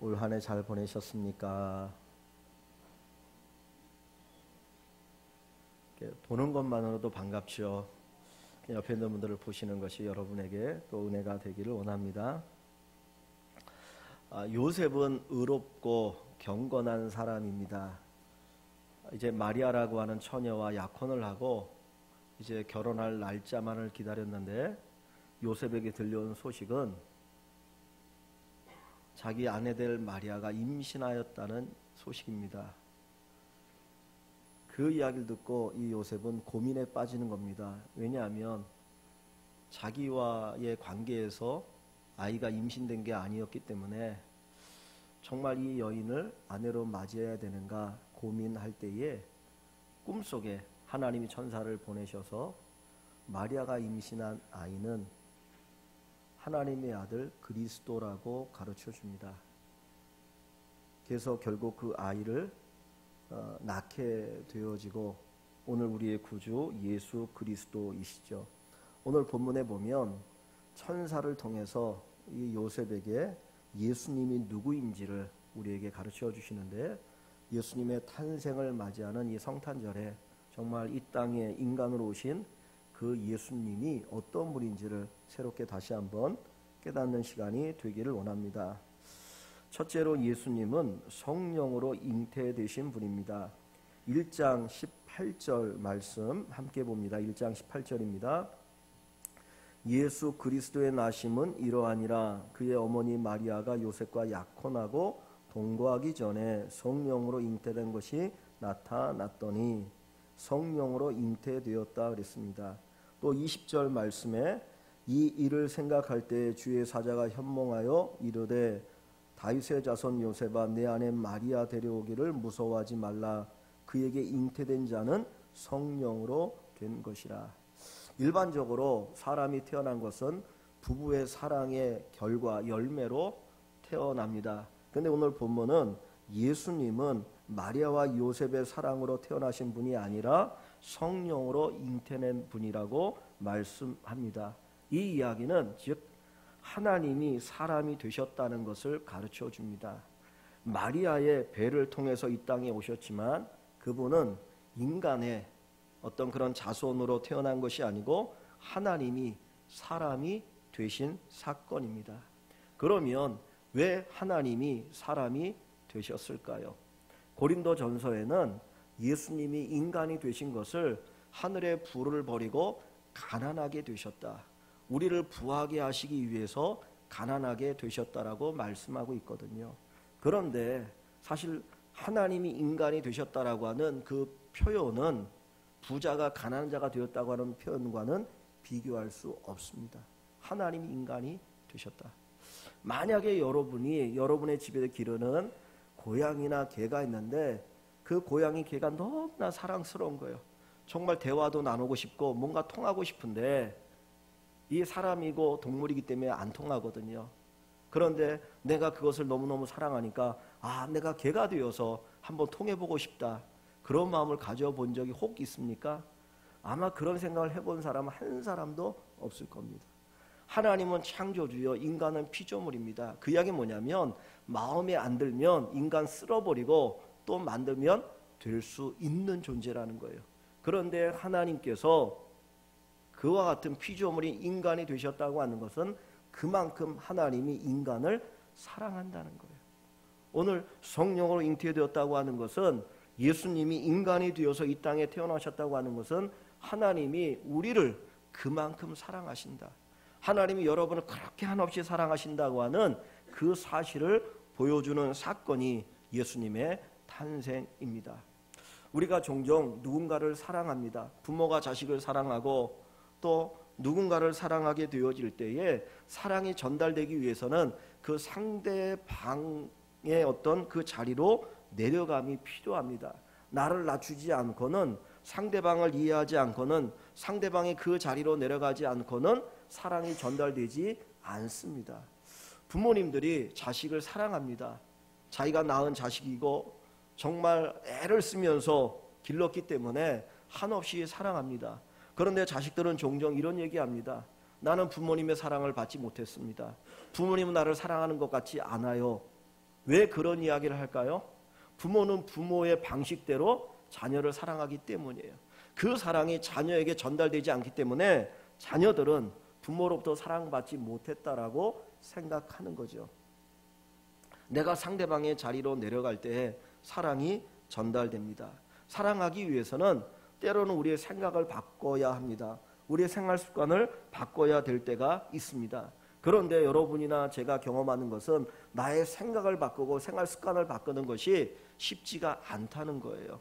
올 한 해 잘 보내셨습니까? 보는 것만으로도 반갑죠. 옆에 있는 분들을 보시는 것이 여러분에게 또 은혜가 되기를 원합니다. 요셉은 의롭고 경건한 사람입니다. 이제 마리아라고 하는 처녀와 약혼을 하고 이제 결혼할 날짜만을 기다렸는데 요셉에게 들려온 소식은 자기 아내 될 마리아가 임신하였다는 소식입니다. 그 이야기를 듣고 이 요셉은 고민에 빠지는 겁니다. 왜냐하면 자기와의 관계에서 아이가 임신된 게 아니었기 때문에 정말 이 여인을 아내로 맞이해야 되는가 고민할 때에 꿈속에 하나님이 천사를 보내셔서 마리아가 임신한 아이는 하나님의 아들 그리스도라고 가르쳐 줍니다. 그래서 결국 그 아이를 낳게 되어지고 오늘 우리의 구주 예수 그리스도이시죠. 오늘 본문에 보면 천사를 통해서 이 요셉에게 예수님이 누구인지를 우리에게 가르쳐 주시는데, 예수님의 탄생을 맞이하는 이 성탄절에 정말 이 땅에 인간으로 오신 그 예수님이 어떤 분인지를 새롭게 다시 한번 깨닫는 시간이 되기를 원합니다. 첫째로 예수님은 성령으로 잉태되신 분입니다. 1장 18절 말씀 함께 봅니다. 1장 18절입니다. 예수 그리스도의 나심은 이러하니라. 그의 어머니 마리아가 요셉과 약혼하고 동거하기 전에 성령으로 잉태된 것이 나타났더니 성령으로 잉태되었다 그랬습니다. 또 20절 말씀에 이 일을 생각할 때 주의 사자가 현몽하여 이르되 다윗의 자손 요셉아 내 아내 마리아 데려오기를 무서워하지 말라. 그에게 잉태된 자는 성령으로 된 것이라. 일반적으로 사람이 태어난 것은 부부의 사랑의 결과 열매로 태어납니다. 그런데 오늘 본문은 예수님은 마리아와 요셉의 사랑으로 태어나신 분이 아니라 성령으로 잉태낸 분이라고 말씀합니다. 이 이야기는 즉 하나님이 사람이 되셨다는 것을 가르쳐 줍니다. 마리아의 배를 통해서 이 땅에 오셨지만 그분은 인간의 어떤 그런 자손으로 태어난 것이 아니고 하나님이 사람이 되신 사건입니다. 그러면 왜 하나님이 사람이 되셨을까요? 고린도전서에는 예수님이 인간이 되신 것을 하늘의 부를 버리고 가난하게 되셨다. 우리를 부하게 하시기 위해서 가난하게 되셨다라고 말씀하고 있거든요. 그런데 사실 하나님이 인간이 되셨다라고 하는 그 표현은 부자가 가난한 자가 되었다고 하는 표현과는 비교할 수 없습니다. 하나님이 인간이 되셨다. 만약에 여러분의 집에 기르는 고양이나 개가 있는데 그 고양이 개가 너무나 사랑스러운 거예요. 정말 대화도 나누고 싶고 뭔가 통하고 싶은데 이 사람이고 동물이기 때문에 안 통하거든요. 그런데 내가 그것을 너무너무 사랑하니까 내가 개가 되어서 한번 통해보고 싶다. 그런 마음을 가져본 적이 혹 있습니까? 아마 그런 생각을 해본 사람은 한 사람도 없을 겁니다. 하나님은 창조주요, 인간은 피조물입니다. 그 이야기 뭐냐면 마음에 안 들면 인간 쓸어버리고 또 만들면 될 수 있는 존재라는 거예요. 그런데 하나님께서 그와 같은 피조물이 인간이 되셨다고 하는 것은 그만큼 하나님이 인간을 사랑한다는 거예요. 오늘 성령으로 잉태되었다고 하는 것은 예수님이 인간이 되어서 이 땅에 태어나셨다고 하는 것은 하나님이 우리를 그만큼 사랑하신다. 하나님이 여러분을 그렇게 한없이 사랑하신다고 하는 그 사실을 보여주는 사건이 예수님의 탄생입니다. 우리가 종종 누군가를 사랑합니다. 부모가 자식을 사랑하고 또 누군가를 사랑하게 되어질 때에 사랑이 전달되기 위해서는 그 상대방의 어떤 그 자리로 내려감이 필요합니다. 나를 낮추지 않고는, 상대방을 이해하지 않고는, 상대방이 그 자리로 내려가지 않고는 사랑이 전달되지 않습니다. 부모님들이 자식을 사랑합니다. 자기가 낳은 자식이고 정말 애를 쓰면서 길렀기 때문에 한없이 사랑합니다. 그런데 자식들은 종종 이런 얘기합니다. 나는 부모님의 사랑을 받지 못했습니다. 부모님은 나를 사랑하는 것 같지 않아요 왜 그런 이야기를 할까요? 부모는 부모의 방식대로 자녀를 사랑하기 때문이에요. 그 사랑이 자녀에게 전달되지 않기 때문에 자녀들은 부모로부터 사랑받지 못했다라고 생각하는 거죠. 내가 상대방의 자리로 내려갈 때 사랑이 전달됩니다. 사랑하기 위해서는 때로는 우리의 생각을 바꿔야 합니다. 우리의 생활 습관을 바꿔야 될 때가 있습니다. 그런데 여러분이나 제가 경험하는 것은 나의 생각을 바꾸고 생활 습관을 바꾸는 것이 쉽지가 않다는 거예요.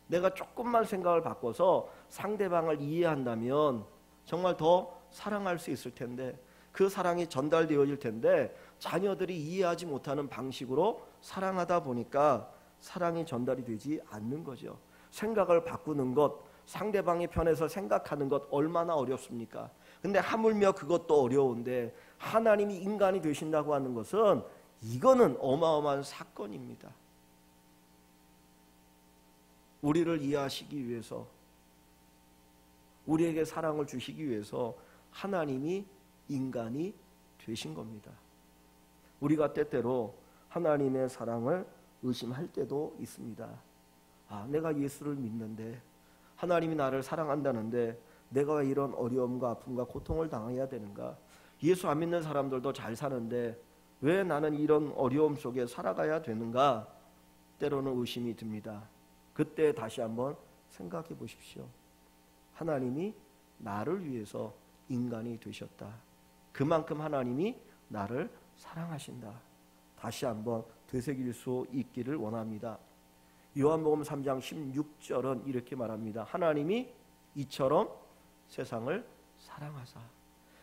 내가 조금만 생각을 바꿔서 상대방을 이해한다면 정말 더 사랑할 수 있을 텐데, 그 사랑이 전달되어질 텐데 자녀들이 이해하지 못하는 방식으로 사랑하다 보니까 사랑이 전달이 되지 않는 거죠. 생각을 바꾸는 것, 상대방의 편에서 생각하는 것 얼마나 어렵습니까? 근데 하물며 그것도 어려운데 하나님이 인간이 되신다고 하는 것은 이거는 어마어마한 사건입니다. 우리를 이해하시기 위해서, 우리에게 사랑을 주시기 위해서 하나님이 인간이 되신 겁니다. 우리가 때때로 하나님의 사랑을 의심할 때도 있습니다. 내가 예수를 믿는데, 하나님이 나를 사랑한다는데 내가 왜 이런 어려움과 아픔과 고통을 당해야 되는가? 예수 안 믿는 사람들도 잘 사는데 왜 나는 이런 어려움 속에 살아가야 되는가? 때로는 의심이 듭니다. 그때 다시 한번 생각해 보십시오. 하나님이 나를 위해서 인간이 되셨다. 그만큼 하나님이 나를 사랑하신다. 다시 한번 되새길 수 있기를 원합니다. 요한복음 3장 16절은 이렇게 말합니다. 하나님이 이처럼 세상을 사랑하사.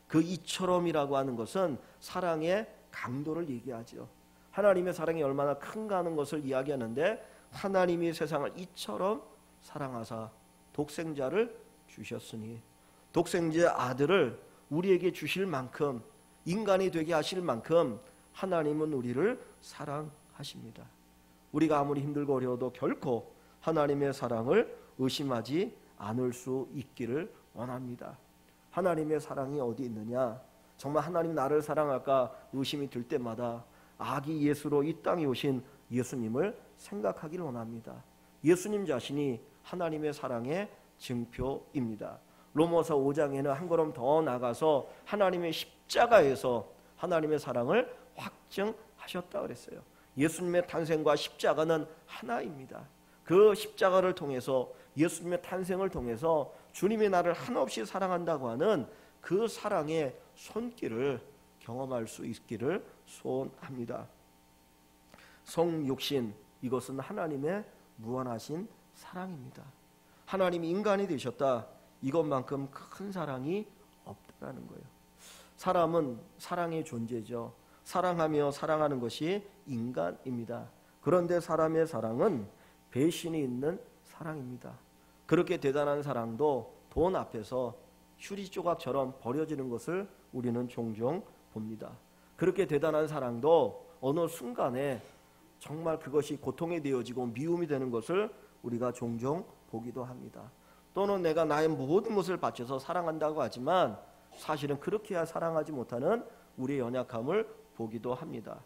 그 이처럼이라고 하는 것은 사랑의 강도를 얘기하죠. 하나님의 사랑이 얼마나 큰가 하는 것을 이야기하는데, 하나님이 세상을 이처럼 사랑하사 독생자를 주셨으니, 독생자의 아들을 우리에게 주실 만큼, 인간이 되게 하실 만큼 하나님은 우리를 사랑하십니다. 우리가 아무리 힘들고 어려워도 결코 하나님의 사랑을 의심하지 않을 수 있기를 원합니다. 하나님의 사랑이 어디 있느냐? 정말 하나님 나를 사랑할까 의심이 들 때마다 아기 예수로 이 땅에 오신 예수님을 생각하기를 원합니다. 예수님 자신이 하나님의 사랑의 증표입니다. 로마서 5장에는 한 걸음 더 나가서 하나님의 십자가에서 하나님의 사랑을 확증하셨다 그랬어요. 예수님의 탄생과 십자가는 하나입니다. 그 십자가를 통해서, 예수님의 탄생을 통해서 주님이 나를 한없이 사랑한다고 하는 그 사랑의 손길을 경험할 수 있기를 소원합니다. 성육신, 이것은 하나님의 무한하신 사랑입니다. 하나님이 인간이 되셨다. 이것만큼 큰 사랑이 없다는 거예요. 사람은 사랑의 존재죠. 사랑하며 사랑하는 것이 인간입니다. 그런데 사람의 사랑은 배신이 있는 사랑입니다. 그렇게 대단한 사랑도 돈 앞에서 휴지 조각처럼 버려지는 것을 우리는 종종 봅니다. 그렇게 대단한 사랑도 어느 순간에 정말 그것이 고통이 되어지고 미움이 되는 것을 우리가 종종 보기도 합니다. 또는 내가 나의 모든 것을 바쳐서 사랑한다고 하지만 사실은 그렇게야 사랑하지 못하는 우리의 연약함을 보기도 합니다.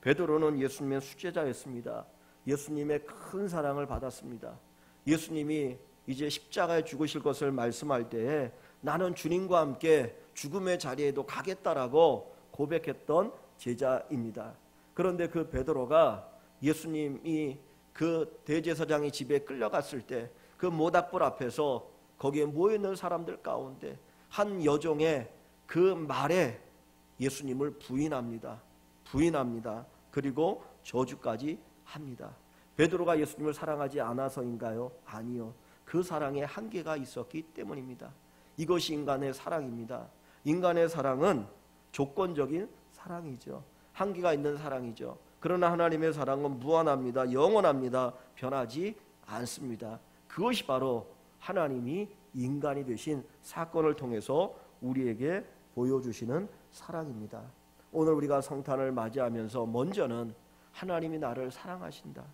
베드로는 예수님의 수제자였습니다. 예수님의 큰 사랑을 받았습니다. 예수님이 이제 십자가에 죽으실 것을 말씀할 때에 나는 주님과 함께 죽음의 자리에도 가겠다라고 고백했던 제자입니다. 그런데 그 베드로가 예수님이 그 대제사장의 집에 끌려갔을 때 그 모닥불 앞에서 거기에 모여있는 사람들 가운데 한 여종의 그 말에 예수님을 부인합니다. 그리고 저주까지 합니다. 베드로가 예수님을 사랑하지 않아서인가요? 아니요. 그 사랑에 한계가 있었기 때문입니다. 이것이 인간의 사랑입니다. 인간의 사랑은 조건적인 사랑이죠. 한계가 있는 사랑이죠. 그러나 하나님의 사랑은 무한합니다. 영원합니다. 변하지 않습니다. 그것이 바로 하나님이 인간이 되신 사건을 통해서 우리에게 보여주시는 사랑입니다. 오늘 우리가 성탄을 맞이하면서 먼저는 하나님이 나를 사랑하신다,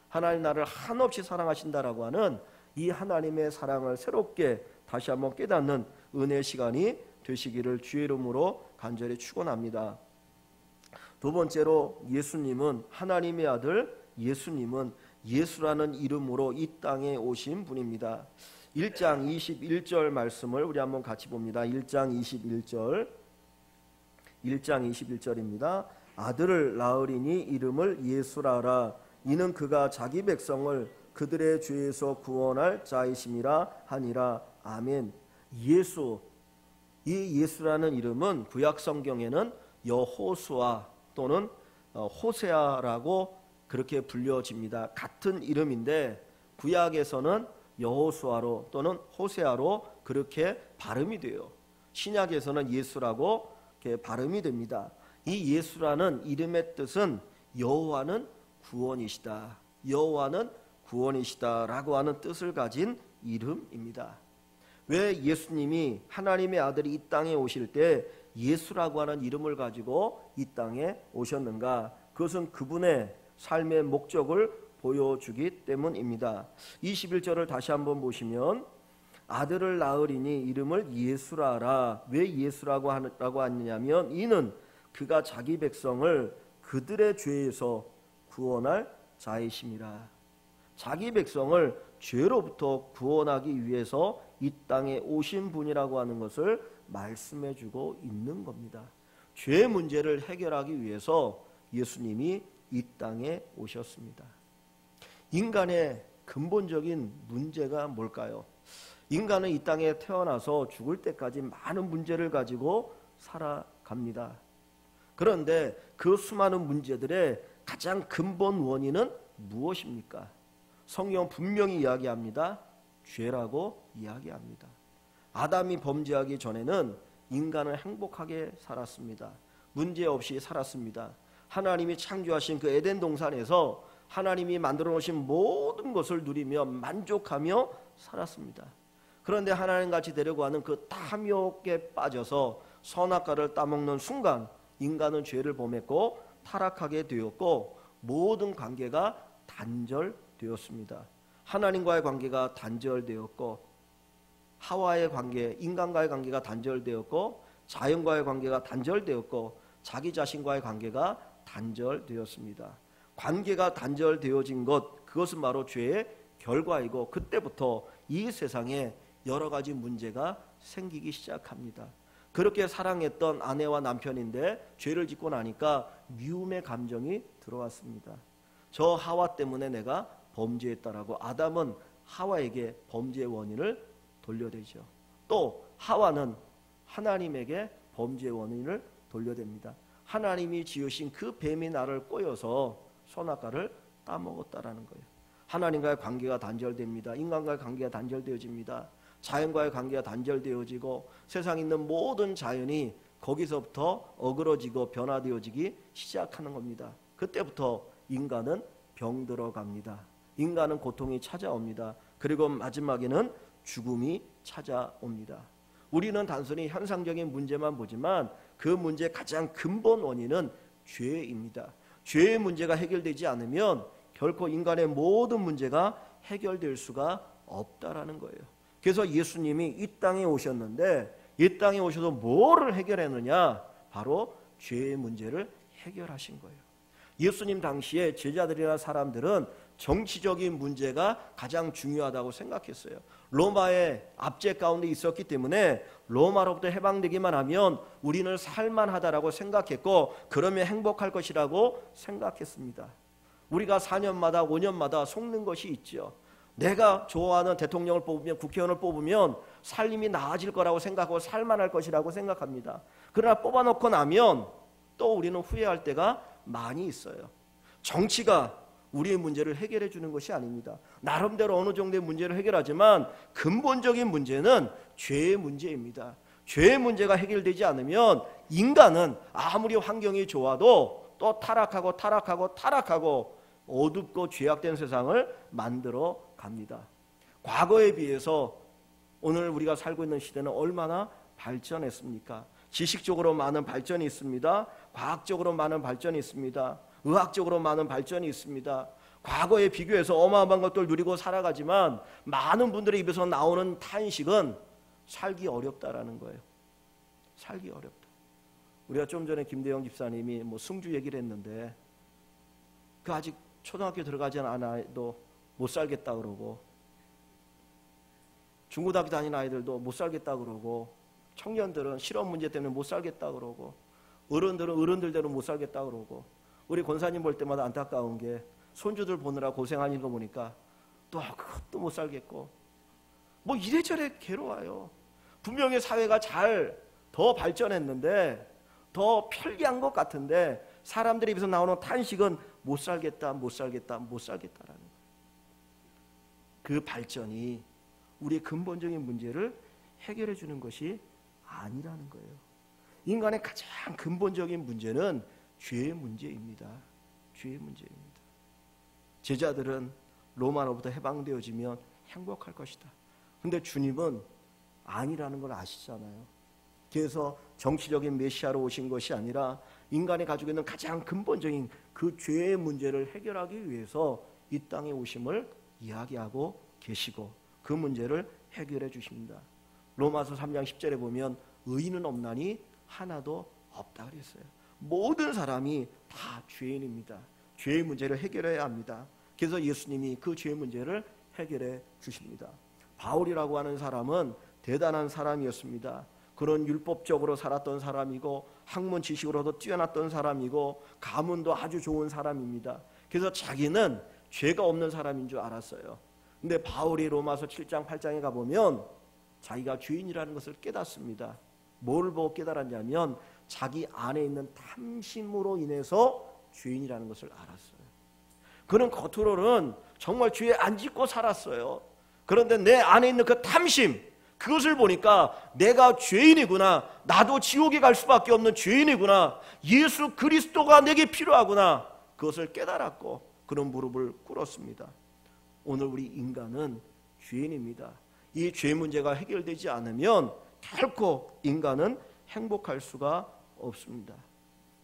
하나님 나를 한없이 사랑하신다라고 하는 이 하나님의 사랑을 새롭게 다시 한번 깨닫는 은혜의 시간이 되시기를 주의 이름으로 간절히 축원합니다. 두 번째로 예수님은 하나님의 아들 예수님은 예수라는 이름으로 이 땅에 오신 분입니다. 1장 21절 말씀을 우리 한번 같이 봅니다. 1장 21절입니다. 아들을 낳으리니 이름을 예수라 하라. 이는 그가 자기 백성을 그들의 죄에서 구원할 자이심이라 하니라. 아멘. 예수, 이 예수라는 이름은 구약 성경에는 여호수아 또는 호세아라고 그렇게 불려집니다. 같은 이름인데 구약에서는 여호수아로 또는 호세아로 그렇게 발음이 돼요. 신약에서는 예수라고 이렇게 발음이 됩니다. 이 예수라는 이름의 뜻은 여호와는 구원이시다, 여호와는 구원이시다라고 하는 뜻을 가진 이름입니다. 왜 예수님이 하나님의 아들이 이 땅에 오실 때 예수라고 하는 이름을 가지고 이 땅에 오셨는가? 그것은 그분의 삶의 목적을 보여주기 때문입니다. 21절을 다시 한번 보시면 아들을 낳으리니 이름을 예수라 하라. 왜 예수라고 하느냐면 이는 그가 자기 백성을 그들의 죄에서 구원할 자이심이라. 자기 백성을 죄로부터 구원하기 위해서 이 땅에 오신 분이라고 하는 것을 말씀해 주고 있는 겁니다. 죄 문제를 해결하기 위해서 예수님이 이 땅에 오셨습니다. 인간의 근본적인 문제가 뭘까요? 인간은 이 땅에 태어나서 죽을 때까지 많은 문제를 가지고 살아갑니다. 그런데 그 수많은 문제들의 가장 근본 원인은 무엇입니까? 성경 분명히 이야기합니다. 죄라고 이야기합니다. 아담이 범죄하기 전에는 인간은 행복하게 살았습니다. 문제 없이 살았습니다. 하나님이 창조하신 그 에덴 동산에서 하나님이 만들어 놓으신 모든 것을 누리며 만족하며 살았습니다. 그런데 하나님같이 되려고 하는 그 탐욕에 빠져서 선악과를 따먹는 순간 인간은 죄를 범했고 타락하게 되었고 모든 관계가 단절되었습니다. 하나님과의 관계가 단절되었고 하와의 관계, 인간과의 관계가 단절되었고 자연과의 관계가 단절되었고 자기 자신과의 관계가 단절되었습니다. 관계가 단절되어진 것, 그것은 바로 죄의 결과이고 그때부터 이 세상에 여러 가지 문제가 생기기 시작합니다. 그렇게 사랑했던 아내와 남편인데 죄를 짓고 나니까 미움의 감정이 들어왔습니다. 저 하와 때문에 내가 범죄했다라고 아담은 하와에게 범죄의 원인을 돌려대죠. 또 하와는 하나님에게 범죄의 원인을 돌려댑니다. 하나님이 지으신 그 뱀이 나를 꼬여서 선악과를 따먹었다라는 거예요. 하나님과의 관계가 단절됩니다. 인간과의 관계가 단절되어집니다. 자연과의 관계가 단절되어지고 세상에 있는 모든 자연이 거기서부터 어그러지고 변화되어지기 시작하는 겁니다. 그때부터 인간은 병들어 갑니다. 인간은 고통이 찾아옵니다. 그리고 마지막에는 죽음이 찾아옵니다. 우리는 단순히 현상적인 문제만 보지만 그 문제의 가장 근본 원인은 죄입니다. 죄의 문제가 해결되지 않으면 결코 인간의 모든 문제가 해결될 수가 없다라는 거예요. 그래서 예수님이 이 땅에 오셨는데 이 땅에 오셔서 뭐를 해결했느냐? 바로 죄의 문제를 해결하신 거예요. 예수님 당시에 제자들이나 사람들은 정치적인 문제가 가장 중요하다고 생각했어요. 로마의 압제 가운데 있었기 때문에 로마로부터 해방되기만 하면 우리는 살만하다라고 생각했고 그러면 행복할 것이라고 생각했습니다. 우리가 4년마다 5년마다 속는 것이 있죠. 내가 좋아하는 대통령을 뽑으면 국회의원을 뽑으면 삶이 나아질 거라고 생각하고 살만할 것이라고 생각합니다. 그러나 뽑아놓고 나면 또 우리는 후회할 때가 많이 있어요. 정치가 우리의 문제를 해결해 주는 것이 아닙니다. 나름대로 어느 정도의 문제를 해결하지만 근본적인 문제는 죄의 문제입니다. 죄의 문제가 해결되지 않으면 인간은 아무리 환경이 좋아도 또 타락하고 어둡고 죄악된 세상을 만들어 갑니다. 과거에 비해서 오늘 우리가 살고 있는 시대는 얼마나 발전했습니까? 지식적으로 많은 발전이 있습니다. 과학적으로 많은 발전이 있습니다. 의학적으로 많은 발전이 있습니다. 과거에 비교해서 어마어마한 것들을 누리고 살아가지만 많은 분들의 입에서 나오는 탄식은 살기 어렵다라는 거예요. 살기 어렵다. 우리가 좀 전에 김대영 집사님이 뭐 승주 얘기를 했는데 그 아직 초등학교 들어가지 않아도 못 살겠다 그러고 중고등학교 다니는 아이들도 못 살겠다 그러고 청년들은 실업 문제 때문에 못 살겠다 그러고 어른들은 어른들대로 못 살겠다 그러고 우리 권사님 볼 때마다 안타까운 게 손주들 보느라 고생하는 거 보니까 또 그것도 못 살겠고 뭐 이래저래 괴로워요. 분명히 사회가 더 발전했는데 더 편리한 것 같은데 사람들이 입에서 나오는 탄식은 못 살겠다 못 살겠다 못 살겠다라는 거예요. 그 발전이 우리의 근본적인 문제를 해결해 주는 것이 아니라는 거예요. 인간의 가장 근본적인 문제는 죄의 문제입니다. 죄의 문제입니다. 제자들은 로마로부터 해방되어지면 행복할 것이다. 근데 주님은 아니라는 걸 아시잖아요. 그래서 정치적인 메시아로 오신 것이 아니라 인간이 가지고 있는 가장 근본적인 그 죄의 문제를 해결하기 위해서 이 땅에 오심을 이야기하고 계시고 그 문제를 해결해 주십니다. 로마서 3장 10절에 보면 의인은 없나니 하나도 없다 그랬어요. 모든 사람이 다 죄인입니다. 죄의 문제를 해결해야 합니다. 그래서 예수님이 그 죄의 문제를 해결해 주십니다. 바울이라고 하는 사람은 대단한 사람이었습니다. 그런 율법적으로 살았던 사람이고 학문 지식으로도 뛰어났던 사람이고 가문도 아주 좋은 사람입니다. 그래서 자기는 죄가 없는 사람인 줄 알았어요. 근데 바울이 로마서 7장 8장에 가보면 자기가 죄인이라는 것을 깨닫습니다. 뭘 보고 깨달았냐면 자기 안에 있는 탐심으로 인해서 죄인이라는 것을 알았어요. 그는 겉으로는 정말 죄에 안 짓고 살았어요. 그런데 내 안에 있는 그 탐심, 그것을 보니까 내가 죄인이구나, 나도 지옥에 갈 수밖에 없는 죄인이구나, 예수 그리스도가 내게 필요하구나, 그것을 깨달았고 그런 무릎을 꿇었습니다. 오늘 우리 인간은 죄인입니다. 이 죄 문제가 해결되지 않으면 결코 인간은 행복할 수가 없습니다.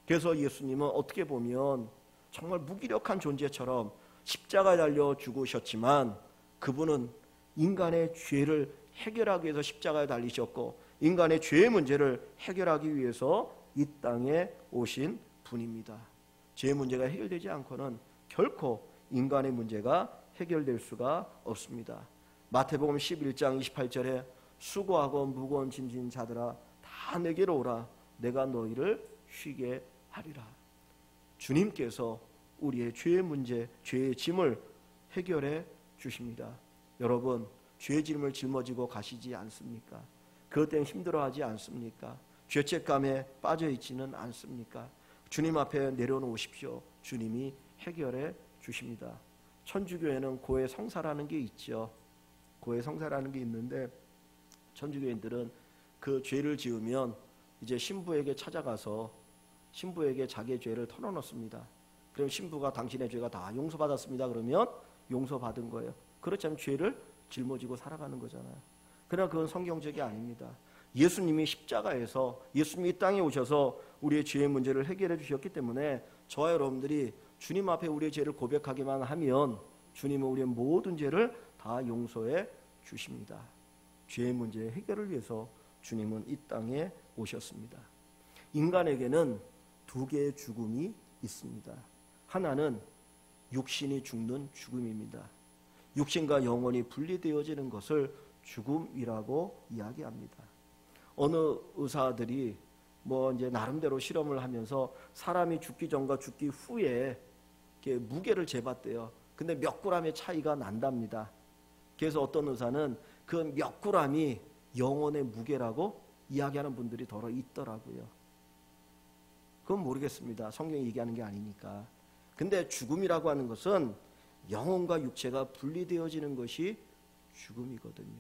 그래서 예수님은 어떻게 보면 정말 무기력한 존재처럼 십자가에 달려 죽으셨지만 그분은 인간의 죄를 해결하기 위해서 십자가에 달리셨고 인간의 죄의 문제를 해결하기 위해서 이 땅에 오신 분입니다. 죄의 문제가 해결되지 않고는 결코 인간의 문제가 해결될 수가 없습니다. 마태복음 11장 28절에 수고하고 무거운 짐진 자들아 다 내게로 오라 내가 너희를 쉬게 하리라. 주님께서 우리의 죄의 문제, 죄의 짐을 해결해 주십니다. 여러분, 죄의 짐을 짊어지고 가시지 않습니까? 그것 때문에 힘들어하지 않습니까? 죄책감에 빠져 있지는 않습니까? 주님 앞에 내려놓으십시오. 주님이 해결해 주십니다. 천주교에는 고해 성사라는 게 있죠. 고해 성사라는 게 있는데 천주교인들은 그 죄를 지으면 이제 신부에게 찾아가서 신부에게 자기의 죄를 털어놓습니다. 그럼 신부가 당신의 죄가 다 용서받았습니다. 그러면 용서받은 거예요. 그렇지 않으면 죄를 짊어지고 살아가는 거잖아요. 그러나 그건 성경적이 아닙니다. 예수님이 십자가에서 예수님이 이 땅에 오셔서 우리의 죄의 문제를 해결해 주셨기 때문에 저와 여러분들이 주님 앞에 우리의 죄를 고백하기만 하면 주님은 우리의 모든 죄를 다 용서해 주십니다. 죄의 문제의 해결을 위해서 주님은 이 땅에 오셨습니다. 인간에게는 두 개의 죽음이 있습니다. 하나는 육신이 죽는 죽음입니다. 육신과 영혼이 분리되어지는 것을 죽음이라고 이야기합니다. 어느 의사들이 뭐 이제 나름대로 실험을 하면서 사람이 죽기 전과 죽기 후에 이렇게 무게를 재봤대요. 근데 몇 그램의 차이가 난답니다. 그래서 어떤 의사는 그 몇 그램이 영혼의 무게라고 이야기하는 분들이 더러 있더라고요. 그건 모르겠습니다. 성경이 얘기하는 게 아니니까. 근데 죽음이라고 하는 것은 영혼과 육체가 분리되어지는 것이 죽음이거든요.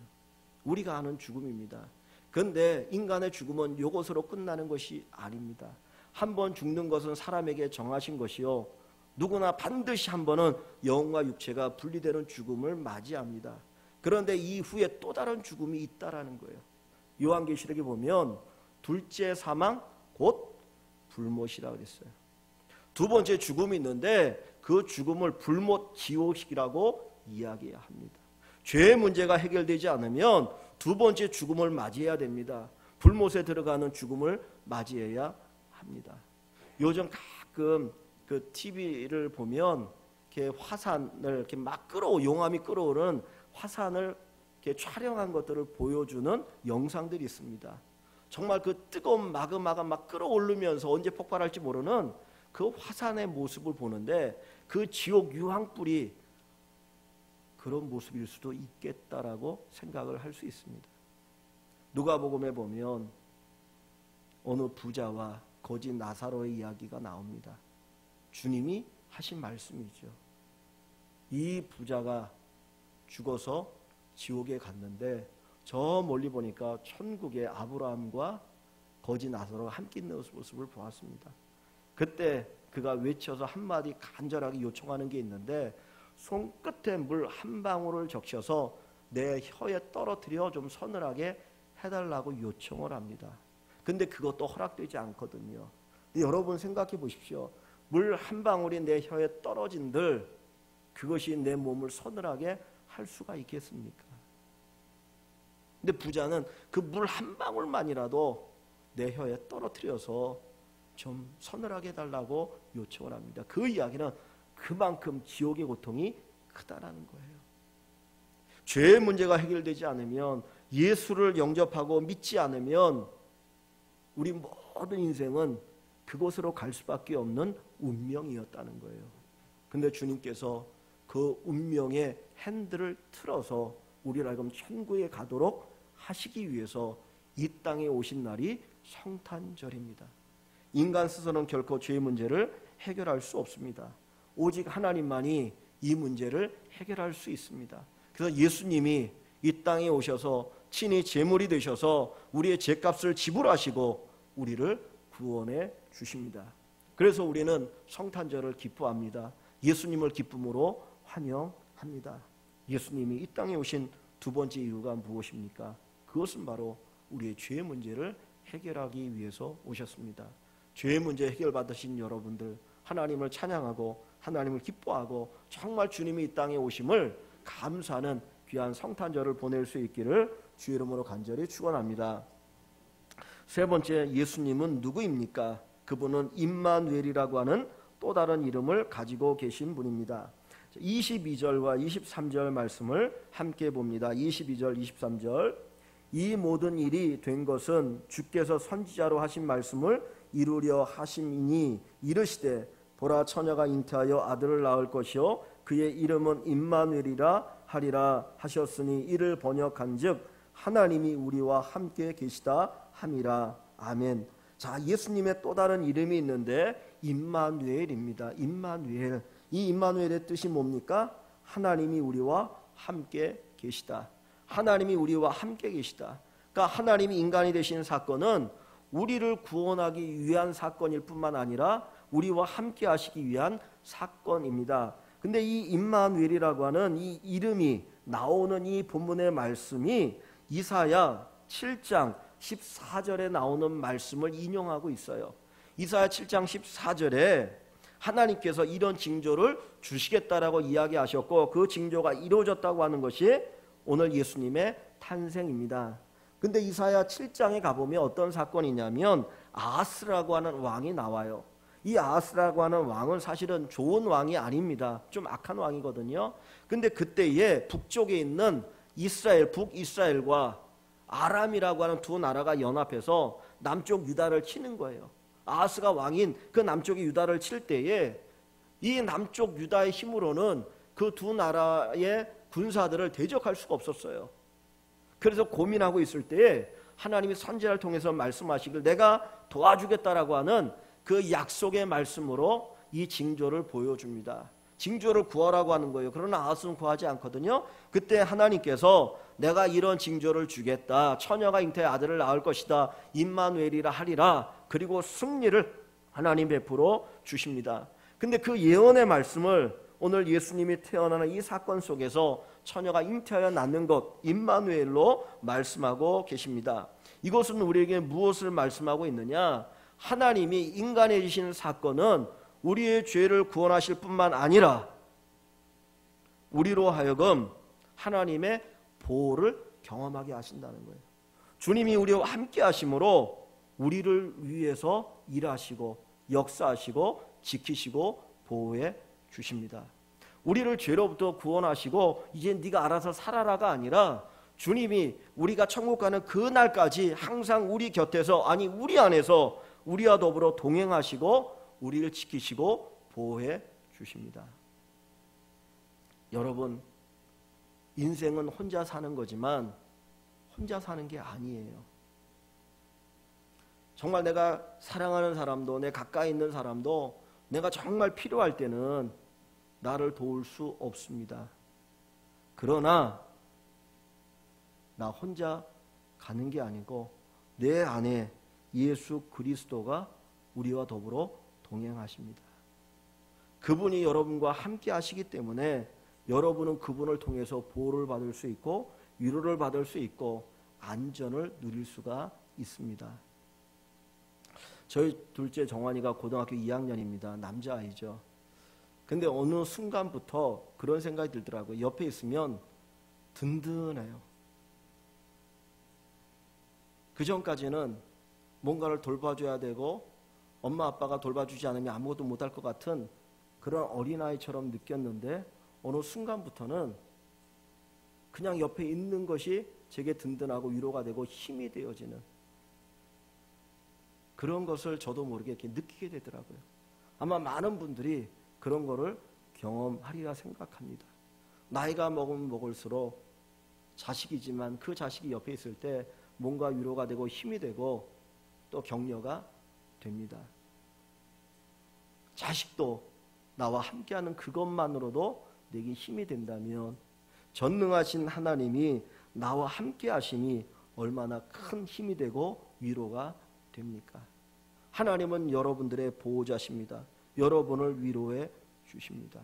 우리가 아는 죽음입니다. 그런데 인간의 죽음은 이것으로 끝나는 것이 아닙니다. 한 번 죽는 것은 사람에게 정하신 것이요. 누구나 반드시 한 번은 영혼과 육체가 분리되는 죽음을 맞이합니다. 그런데 이후에 또 다른 죽음이 있다라는 거예요. 요한계시록에 보면 둘째 사망 곧 불못이라 그랬어요. 두 번째 죽음이 있는데 그 죽음을 불못 지옥이라고 이야기해야 합니다. 죄의 문제가 해결되지 않으면 두 번째 죽음을 맞이해야 됩니다. 불못에 들어가는 죽음을 맞이해야 합니다. 합니다. 요즘 가끔 그 TV를 보면 이렇게 화산을 이렇게 막 용암이 끓어오르는 화산을 이렇게 촬영한 것들을 보여주는 영상들이 있습니다. 정말 그 뜨거운 마그마가 막 끓어오르면서 언제 폭발할지 모르는 그 화산의 모습을 보는데 그 지옥 유황불이 그런 모습일 수도 있겠다라고 생각을 할 수 있습니다. 누가복음에 보면 어느 부자와 거지 나사로의 이야기가 나옵니다. 주님이 하신 말씀이죠. 이 부자가 죽어서 지옥에 갔는데 저 멀리 보니까 천국의 아브라함과 거지 나사로가 함께 있는 모습을 보았습니다. 그때 그가 외쳐서 한마디 간절하게 요청하는 게 있는데 손끝에 물 한 방울을 적셔서 내 혀에 떨어뜨려 좀 서늘하게 해달라고 요청을 합니다. 근데 그것도 허락되지 않거든요. 여러분 생각해 보십시오. 물 한 방울이 내 혀에 떨어진들 그것이 내 몸을 서늘하게 할 수가 있겠습니까? 근데 부자는 그 물 한 방울만이라도 내 혀에 떨어뜨려서 좀 서늘하게 해달라고 요청을 합니다. 그 이야기는 그만큼 지옥의 고통이 크다라는 거예요. 죄의 문제가 해결되지 않으면, 예수를 영접하고 믿지 않으면 우리 모든 인생은 그곳으로 갈 수밖에 없는 운명이었다는 거예요. 근데 주님께서 그 운명의 핸들을 틀어서 우리를 하여금 천국에 가도록 하시기 위해서 이 땅에 오신 날이 성탄절입니다. 인간 스스로는 결코 죄의 문제를 해결할 수 없습니다. 오직 하나님만이 이 문제를 해결할 수 있습니다. 그래서 예수님이 이 땅에 오셔서 친히 제물이 되셔서 우리의 죄값을 지불하시고 우리를 구원해 주십니다. 그래서 우리는 성탄절을 기뻐합니다. 예수님을 기쁨으로 환영합니다. 예수님이 이 땅에 오신 두 번째 이유가 무엇입니까? 그것은 바로 우리의 죄의 문제를 해결하기 위해서 오셨습니다. 죄의 문제 해결받으신 여러분들, 하나님을 찬양하고 하나님을 기뻐하고 정말 주님이 이 땅에 오심을 감사하는 귀한 성탄절을 보낼 수 있기를 주의 이름으로 간절히 축원합니다. 세 번째, 예수님은 누구입니까? 그분은 임마누엘이라고 하는 또 다른 이름을 가지고 계신 분입니다. 22절과 23절 말씀을 함께 봅니다. 22절, 23절. 이 모든 일이 된 것은 주께서 선지자로 하신 말씀을 이루려 하심이니 이르시되 보라 처녀가 잉태하여 아들을 낳을 것이요 그의 이름은 임마누엘이라 하리라 하셨으니 이를 번역한즉 하나님이 우리와 함께 계시다 함이라. 아멘. 자, 예수님의 또 다른 이름이 있는데 임마누엘입니다. 임마누엘. 이 임마누엘의 뜻이 뭡니까? 하나님이 우리와 함께 계시다. 하나님이 우리와 함께 계시다. 그러니까 하나님이 인간이 되신 사건은 우리를 구원하기 위한 사건일 뿐만 아니라 우리와 함께 하시기 위한 사건입니다. 근데 이 임마누엘이라고 하는 이 이름이 나오는 이 본문의 말씀이 이사야 7장 14절에 나오는 말씀을 인용하고 있어요. 이사야 7장 14절에 하나님께서 이런 징조를 주시겠다라고 이야기하셨고 그 징조가 이루어졌다고 하는 것이 오늘 예수님의 탄생입니다. 근데 이사야 7장에 가보면 어떤 사건이냐면 아하스라고 하는 왕이 나와요. 이 아하스라고 하는 왕은 사실은 좋은 왕이 아닙니다. 좀 악한 왕이거든요. 근데 그때에 북쪽에 있는 이스라엘, 북이스라엘과 아람이라고 하는 두 나라가 연합해서 남쪽 유다를 치는 거예요. 아하스가 왕인 그 남쪽의 유다를 칠 때에 이 남쪽 유다의 힘으로는 그 두 나라의 군사들을 대적할 수가 없었어요. 그래서 고민하고 있을 때에 하나님이 선지자를 통해서 말씀하시길 내가 도와주겠다라고 하는 그 약속의 말씀으로 이 징조를 보여줍니다. 징조를 구하라고 하는 거예요. 그러나 아하스는 구하지 않거든요. 그때 하나님께서 내가 이런 징조를 주겠다. 처녀가 잉태해 아들을 낳을 것이다. 임마누엘이라 하리라. 그리고 승리를 하나님 베풀어 주십니다. 근데 그 예언의 말씀을 오늘 예수님이 태어나는 이 사건 속에서 처녀가 잉태하여 낳는 것 임마누엘로 말씀하고 계십니다. 이것은 우리에게 무엇을 말씀하고 있느냐? 하나님이 인간해지신 사건은 우리의 죄를 구원하실 뿐만 아니라 우리로 하여금 하나님의 보호를 경험하게 하신다는 거예요. 주님이 우리와 함께 하심으로 우리를 위해서 일하시고 역사하시고 지키시고 보호해 주십니다. 우리를 죄로부터 구원하시고 이제 네가 알아서 살아라가 아니라 주님이 우리가 천국 가는 그 날까지 항상 우리 곁에서, 아니 우리 안에서 우리와 더불어 동행하시고 우리를 지키시고 보호해 주십니다. 여러분, 인생은 혼자 사는 거지만 혼자 사는 게 아니에요. 정말 내가 사랑하는 사람도, 내 가까이 있는 사람도 내가 정말 필요할 때는 나를 도울 수 없습니다. 그러나 나 혼자 가는 게 아니고 내 안에 예수 그리스도가 우리와 더불어 동행하십니다. 그분이 여러분과 함께 하시기 때문에 여러분은 그분을 통해서 보호를 받을 수 있고 위로를 받을 수 있고 안전을 누릴 수가 있습니다. 저희 둘째 정환이가 고등학교 2학년입니다. 남자아이죠. 근데 어느 순간부터 그런 생각이 들더라고요. 옆에 있으면 든든해요. 그 전까지는 뭔가를 돌봐줘야 되고 엄마 아빠가 돌봐주지 않으면 아무것도 못할 것 같은 그런 어린아이처럼 느꼈는데 어느 순간부터는 그냥 옆에 있는 것이 제게 든든하고 위로가 되고 힘이 되어지는 그런 것을 저도 모르게 이렇게 느끼게 되더라고요. 아마 많은 분들이 그런 거를 경험하리라 생각합니다. 나이가 먹으면 먹을수록 자식이지만 그 자식이 옆에 있을 때 뭔가 위로가 되고 힘이 되고 또 격려가 됩니다. 자식도 나와 함께하는 그것만으로도 내게 힘이 된다면 전능하신 하나님이 나와 함께 하심이 얼마나 큰 힘이 되고 위로가 됩니까? 하나님은 여러분들의 보호자십니다. 여러분을 위로해 주십니다.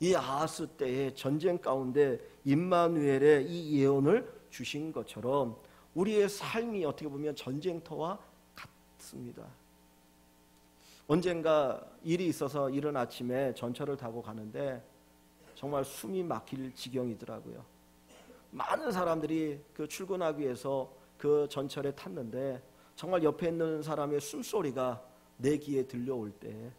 이 아하스 때의 전쟁 가운데 임마누엘의 이 예언을 주신 것처럼 우리의 삶이 어떻게 보면 전쟁터와 같습니다. 언젠가 일이 있어서 이른 아침에 전철을 타고 가는데 정말 숨이 막힐 지경이더라고요. 많은 사람들이 그 출근하기 위해서 그 전철에 탔는데 정말 옆에 있는 사람의 숨소리가 내 귀에 들려올 때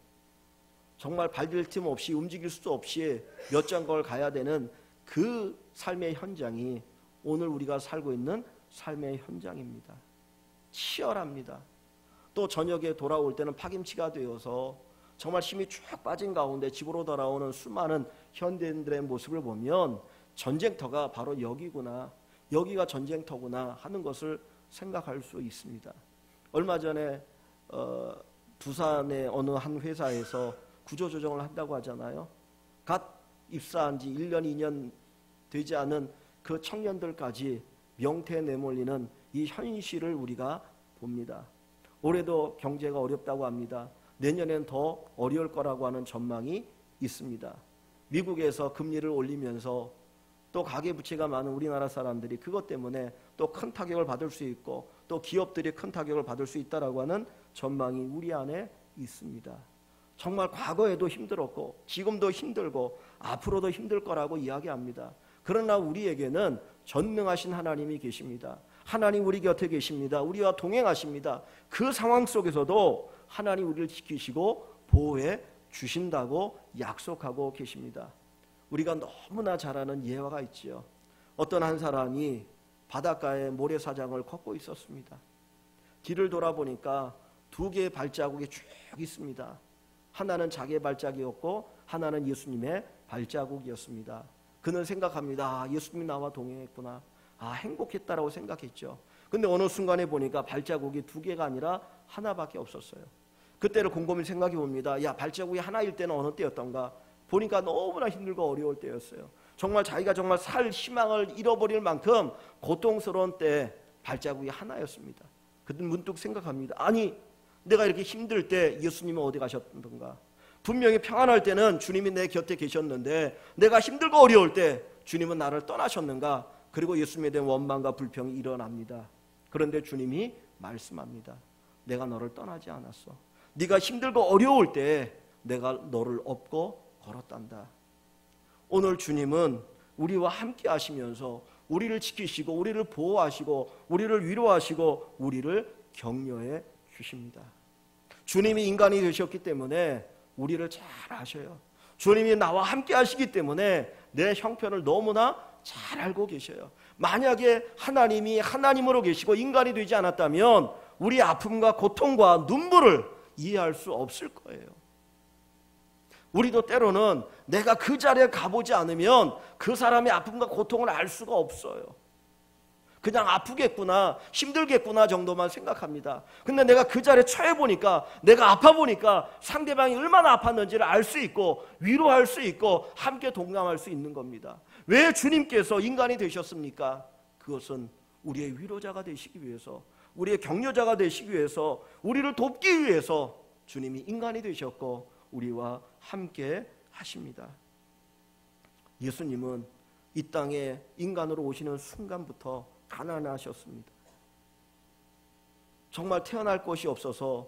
정말 발딜 틈 없이 움직일 수도 없이 몇 장걸 가야 되는 그 삶의 현장이 오늘 우리가 살고 있는 삶의 현장입니다. 치열합니다. 또 저녁에 돌아올 때는 파김치가 되어서 정말 힘이 쭉 빠진 가운데 집으로 돌아오는 수많은 현대인들의 모습을 보면 전쟁터가 바로 여기구나, 여기가 전쟁터구나 하는 것을 생각할 수 있습니다. 얼마 전에 부산의 어느 한 회사에서 구조조정을 한다고 하잖아요. 갓 입사한 지 1년, 2년 되지 않은 그 청년들까지 명태에 내몰리는 이 현실을 우리가 봅니다. 올해도 경제가 어렵다고 합니다. 내년엔 더 어려울 거라고 하는 전망이 있습니다. 미국에서 금리를 올리면서 또 가계부채가 많은 우리나라 사람들이 그것 때문에 또 큰 타격을 받을 수 있고 또 기업들이 큰 타격을 받을 수 있다라고 하는 전망이 우리 안에 있습니다. 정말 과거에도 힘들었고 지금도 힘들고 앞으로도 힘들 거라고 이야기합니다. 그러나 우리에게는 전능하신 하나님이 계십니다. 하나님 우리 곁에 계십니다. 우리와 동행하십니다. 그 상황 속에서도 하나님 우리를 지키시고 보호해 주신다고 약속하고 계십니다. 우리가 너무나 잘 아는 예화가 있지요. 어떤 한 사람이 바닷가에 모래사장을 걷고 있었습니다. 뒤를 돌아보니까 두 개의 발자국이 쭉 있습니다. 하나는 자기의 발자국이었고 하나는 예수님의 발자국이었습니다. 그는 생각합니다. 아, 예수님이 나와 동행했구나. 아, 행복했다라고 생각했죠. 근데 어느 순간에 보니까 발자국이 두 개가 아니라 하나밖에 없었어요. 그때를 곰곰이 생각해 봅니다. 야, 발자국이 하나일 때는 어느 때였던가? 보니까 너무나 힘들고 어려울 때였어요. 정말 자기가 정말 살 희망을 잃어버릴 만큼 고통스러운 때 발자국이 하나였습니다. 그때 문득 생각합니다. 아니, 내가 이렇게 힘들 때 예수님은 어디 가셨던가? 분명히 평안할 때는 주님이 내 곁에 계셨는데 내가 힘들고 어려울 때 주님은 나를 떠나셨는가? 그리고 예수님에 대한 원망과 불평이 일어납니다. 그런데 주님이 말씀합니다. 내가 너를 떠나지 않았어. 네가 힘들고 어려울 때 내가 너를 업고 걸었단다. 오늘 주님은 우리와 함께 하시면서 우리를 지키시고 우리를 보호하시고 우리를 위로하시고 우리를 격려해 주십니다. 주님이 인간이 되셨기 때문에 우리를 잘 아셔요. 주님이 나와 함께 하시기 때문에 내 형편을 너무나 잘 알고 계셔요. 만약에 하나님이 하나님으로 계시고 인간이 되지 않았다면 우리 아픔과 고통과 눈물을 이해할 수 없을 거예요. 우리도 때로는 내가 그 자리에 가보지 않으면 그 사람의 아픔과 고통을 알 수가 없어요. 그냥 아프겠구나, 힘들겠구나 정도만 생각합니다. 근데 내가 그 자리에 처해 보니까, 내가 아파 보니까 상대방이 얼마나 아팠는지를 알 수 있고 위로할 수 있고 함께 동감할 수 있는 겁니다. 왜 주님께서 인간이 되셨습니까? 그것은 우리의 위로자가 되시기 위해서, 우리의 격려자가 되시기 위해서, 우리를 돕기 위해서 주님이 인간이 되셨고 우리와 함께 하십니다. 예수님은 이 땅에 인간으로 오시는 순간부터 가난하셨습니다. 정말 태어날 곳이 없어서